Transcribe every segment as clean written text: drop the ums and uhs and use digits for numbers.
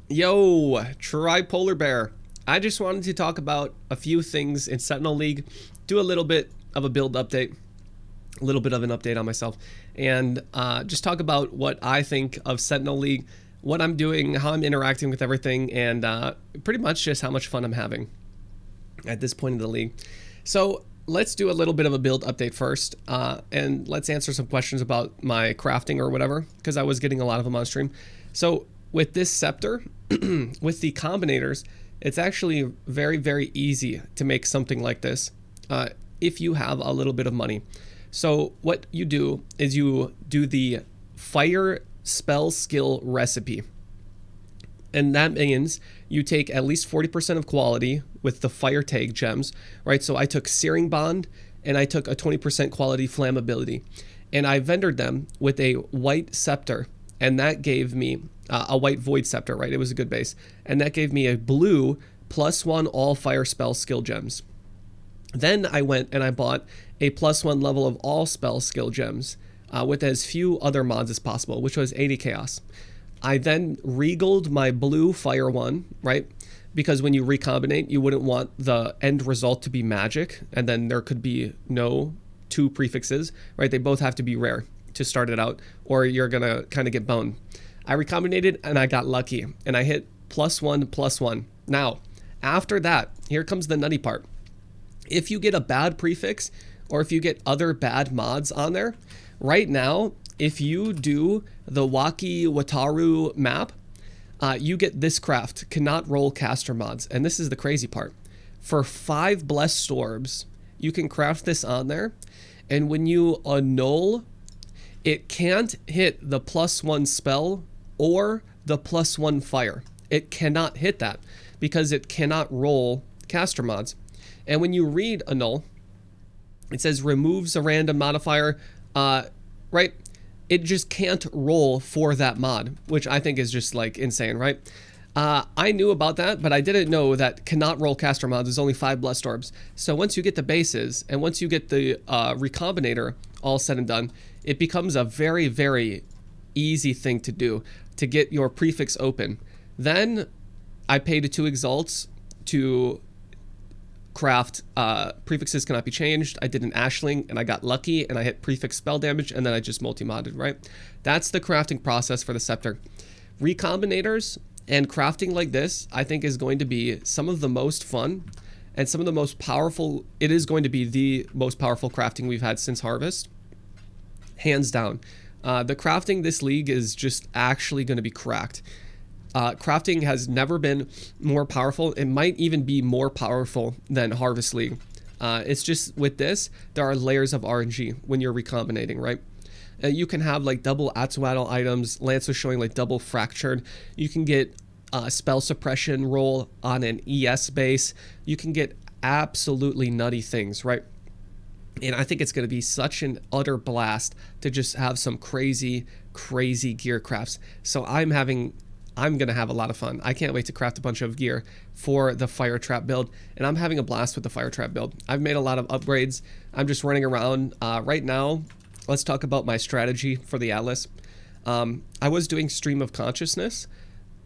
Yo, Tripolar Bear. I just wanted to talk about a few things in Sentinel League, do a little bit of a build update, a little bit of an update on myself, and just talk about what I think of Sentinel League, what I'm doing, how I'm interacting with everything, and pretty much just how much fun I'm having at this point in the league. So let's do a little bit of a build update first, and let's answer some questions about my crafting or whatever, because I was getting a lot of them on stream. So with this scepter, with the combinators, it's actually very, very easy to make something like this if you have a little bit of money. So what you do is you do the fire spell skill recipe. And that means you take at least 40% of quality with the fire tag gems, right? So I took Searing Bond and I took a 20% quality flammability. And I vendored them with a white scepter. And that gave me a white void scepter, right? It was a good base. And that gave me a blue +1 all fire spell skill gems. Then I went and I bought a +1 level of all spell skill gems with as few other mods as possible, which was 80 chaos. I then regaled my blue fire one, right? Because when you recombinate, you wouldn't want the end result to be magic, and then there could be no two prefixes, right? They both have to be rare to start it out, or you're gonna kind of get boned. I recombinated and I got lucky, and I hit +1/+1. Now, after that, here comes the nutty part. If you get a bad prefix, or if you get other bad mods on there, right now, if you do the Waki Wataru map, you get this craft, cannot roll caster mods. And this is the crazy part. For 5 blessed orbs, you can craft this on there. And when you annul, it can't hit the +1 spell or the +1 fire. It cannot hit that because it cannot roll caster mods. And when you read annul, it says removes a random modifier, right? It just can't roll for that mod, which I think is just like insane, right? I knew about that, but I didn't know that cannot roll caster mods is only 5 blessed orbs. So once you get the bases and once you get the recombinator all said and done, it becomes a very, very easy thing to do to get your prefix open. Then I paid 2 exalts to craft prefixes cannot be changed. I did an ashling and I got lucky and I hit prefix spell damage and then I just multi-modded, right? That's the crafting process for the scepter. Recombinators and crafting like this, I think, is going to be some of the most fun and some of the most powerful. It is going to be the most powerful crafting we've had since Harvest, hands down. The crafting this league is just actually going to be cracked. Crafting has never been more powerful. It might even be more powerful than Harvest League. It's just with this, there are layers of RNG when you're recombinating, right? You can have like double Atsuatl items. Lance was showing like double fractured. You can get spell suppression roll on an ES base. You can get absolutely nutty things, right? And I think it's going to be such an utter blast to just have some crazy, crazy gear crafts. So I'm going to have a lot of fun. I can't wait to craft a bunch of gear for the fire trap build, and I'm having a blast with the fire trap build. I've made a lot of upgrades. I'm just running around. Right now, let's talk about my strategy for the Atlas. I was doing Stream of Consciousness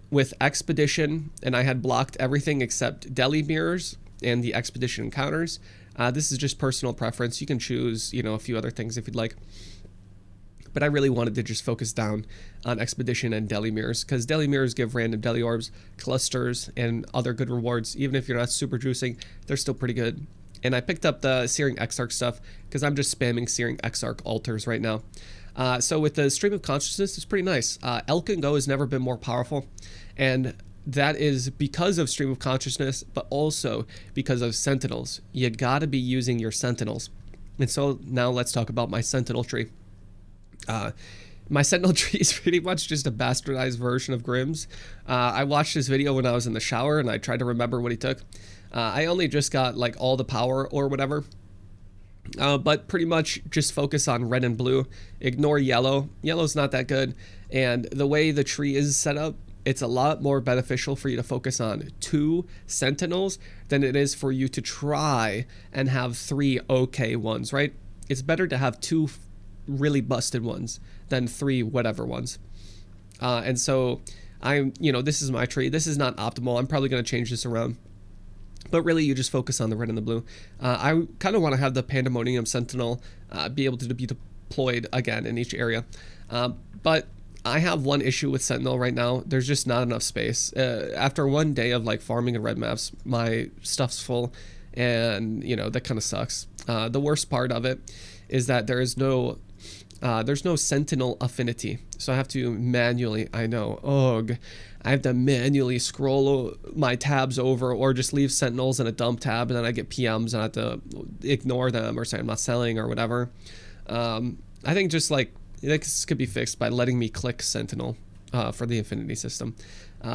with Expedition, and I had blocked everything except Deli Mirrors and the Expedition encounters. This is just personal preference. You can choose, a few other things if you'd like. But I really wanted to just focus down on Expedition and Deli Mirrors, because Deli Mirrors give random Deli Orbs, clusters, and other good rewards. Even if you're not super juicing, they're still pretty good. And I picked up the Searing Exarch stuff, because I'm just spamming Searing Exarch altars right now. So with the Stream of Consciousness, it's pretty nice. Elk and Go has never been more powerful, and that is because of Stream of Consciousness, but also because of Sentinels. You gotta be using your Sentinels. And so now let's talk about my Sentinel tree. My Sentinel tree is pretty much just a bastardized version of Grimm's. I watched his video when I was in the shower and I tried to remember what he took. I only just got like all the power or whatever. But pretty much just focus on red and blue. Ignore yellow. Yellow's not that good. And the way the tree is set up, it's a lot more beneficial for you to focus on 2 Sentinels than it is for you to try and have 3 okay ones, right? It's better to have 2 really busted ones than 3 whatever ones. And so This is my tree. This is not optimal. I'm probably going to change this around. But really, you just focus on the red and the blue. I kind of want to have the Pandemonium Sentinel be able to be deployed again in each area. But I have one issue with Sentinel right now. There's just not enough space. After one day of like farming and red maps, my stuff's full, and that kind of sucks. The worst part of it is that there's no Sentinel affinity, so I have to manually. I have to manually scroll my tabs over, or just leave Sentinels in a dump tab, and then I get PMs and I have to ignore them or say I'm not selling or whatever. I think just like this could be fixed by letting me click Sentinel for the affinity system.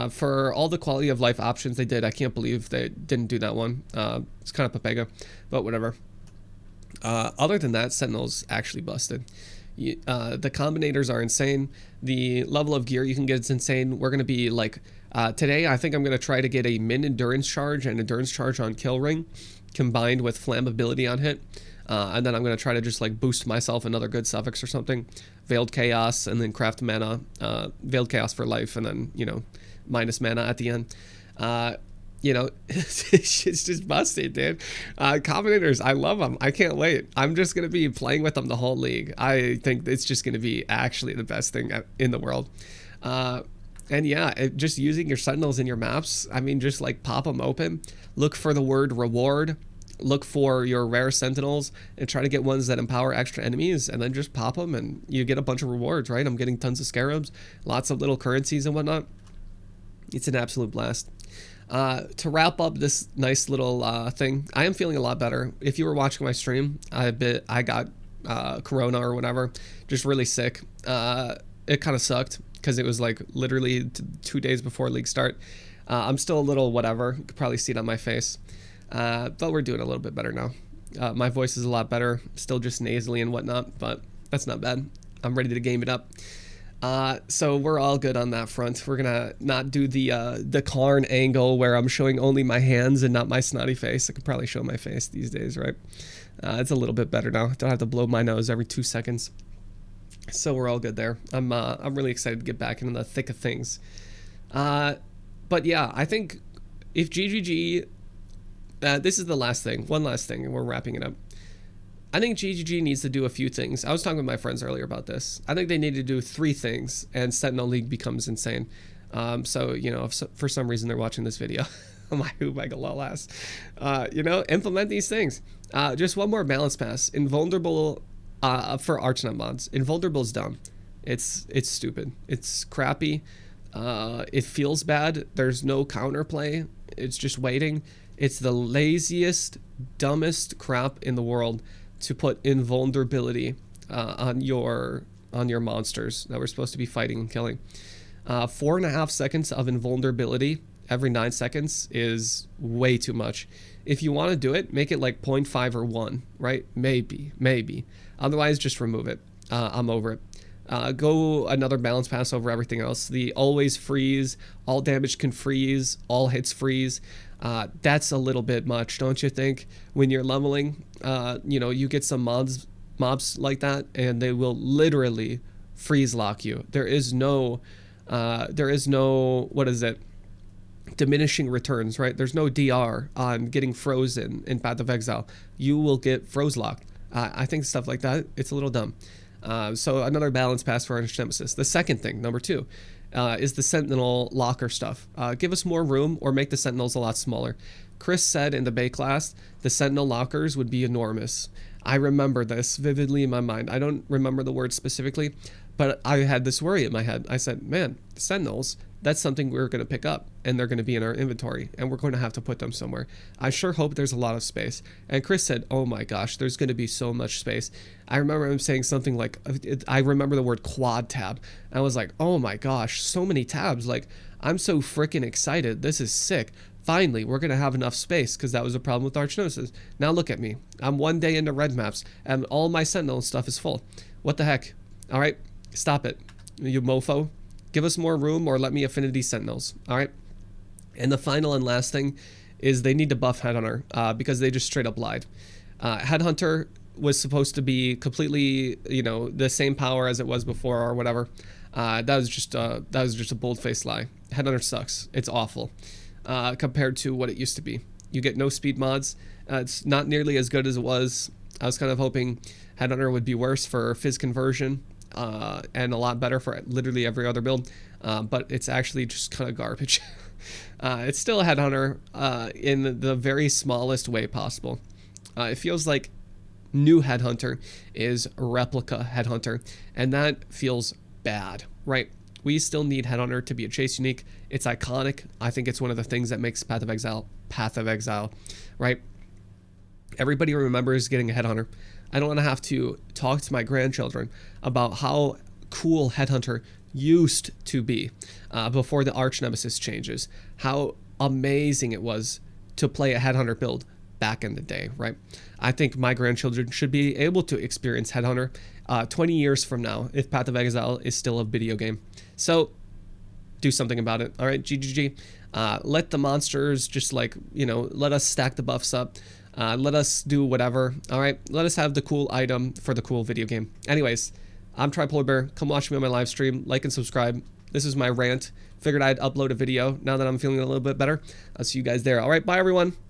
For all the quality of life options they did, I can't believe they didn't do that one. It's kind of papega, but whatever. Other than that, Sentinel's actually busted. The combinators are insane. The level of gear you can get is insane. We're going to be like, today I think I'm going to try to get a min endurance charge and endurance charge on kill ring combined with flammability on hit. And then I'm going to try to just like boost myself another good suffix or something. Veiled Chaos, and then craft mana. Veiled Chaos for life, and then, minus mana at the end. It's just busted, dude. Combinators, I love them. I can't wait. I'm just going to be playing with them the whole league. I think it's just going to be actually the best thing in the world. And yeah, just using your Sentinels in your maps, I mean, just like pop them open, look for the word reward, look for your rare Sentinels, and try to get ones that empower extra enemies, and then just pop them, and you get a bunch of rewards, right? I'm getting tons of scarabs, lots of little currencies and whatnot. It's an absolute blast. To wrap up this nice little thing, I am feeling a lot better. If you were watching my stream, I got corona or whatever, just really sick. It kind of sucked because it was like literally 2 days before league start. I'm still a little whatever. You could probably see it on my face. But we're doing a little bit better now. My voice is a lot better, still just nasally and whatnot, but that's not bad. I'm ready to game it up. So we're all good on that front. We're gonna not do the Karn angle where I'm showing only my hands and not my snotty face. I could probably show my face these days, right? It's a little bit better now. Don't have to blow my nose every 2 seconds. So we're all good there. I'm really excited to get back into the thick of things. But yeah, I think if GGG, this is the last thing, one last thing, and we're wrapping it up. I think GGG needs to do a few things. I was talking with my friends earlier about this. I think they need to do 3 things, and Sentinel League becomes insane. So, if for some reason they're watching this video, my lol ass, implement these things. Just one more balance pass. Invulnerable for Archnet mods. Invulnerable is dumb. It's stupid. It's crappy. It feels bad. There's no counterplay. It's just waiting. It's the laziest, dumbest crap in the world to put invulnerability on your monsters that we're supposed to be fighting and killing. 4.5 seconds of invulnerability every 9 seconds is way too much. If you want to do it, make it like 0.5 or 1, right? Maybe. Otherwise, just remove it. I'm over it. Go another balance pass over everything else. The always freeze, all damage can freeze, all hits freeze. That's a little bit much, don't you think? When you're leveling, you get some mobs like that, and they will literally freeze lock you. There is no, what is it? Diminishing returns, right? There's no DR on getting frozen in Path of Exile. You will get froze locked. I think stuff like that, it's a little dumb. So another balance pass for Arch Nemesis. The second thing, number 2, is the Sentinel locker stuff. Give us more room or make the Sentinels a lot smaller. Chris said in the Bay class, the Sentinel lockers would be enormous. I remember this vividly in my mind. I don't remember the word specifically, but I had this worry in my head. I said, man, Sentinels, that's something we're going to pick up, and they're going to be in our inventory, and we're going to have to put them somewhere. I sure hope there's a lot of space. And Chris said, oh my gosh, there's going to be so much space. I remember him saying something like, I remember the word quad tab. I was like, oh my gosh, so many tabs. Like, I'm so freaking excited. This is sick. Finally, we're going to have enough space, because that was a problem with Arch Nemesis. Now look at me. I'm 1 day into red maps, and all my Sentinel stuff is full. What the heck? All right, stop it, you mofo. Give us more room or let me affinity Sentinels, all right? And the final and last thing is they need to buff Headhunter because they just straight up lied. Headhunter was supposed to be completely, the same power as it was before or whatever. That was just a bold-faced lie. Headhunter sucks. It's awful compared to what it used to be. You get no speed mods. It's not nearly as good as it was. I was kind of hoping Headhunter would be worse for fizz conversion and a lot better for literally every other build, but it's actually just kind of garbage. It's still a Headhunter in the very smallest way possible. It feels like new Headhunter is replica Headhunter, and that feels bad, right? We still need Headhunter to be a chase unique. It's iconic. I think it's one of the things that makes Path of Exile, right? Everybody remembers getting a Headhunter. I don't want to have to talk to my grandchildren about how cool Headhunter used to be before the Arch Nemesis changes. How amazing it was to play a Headhunter build back in the day, right? I think my grandchildren should be able to experience Headhunter 20 years from now if Path of Exile is still a video game. So do something about it. All right, GGG. Let the monsters just like, let us stack the buffs up. Let us do whatever. All right, let us have the cool item for the cool video game. Anyways, I'm Tripolar Bear. Come watch me on my live stream. Like and subscribe. This is my rant. Figured I'd upload a video now that I'm feeling a little bit better. I'll see you guys there. All right, bye everyone.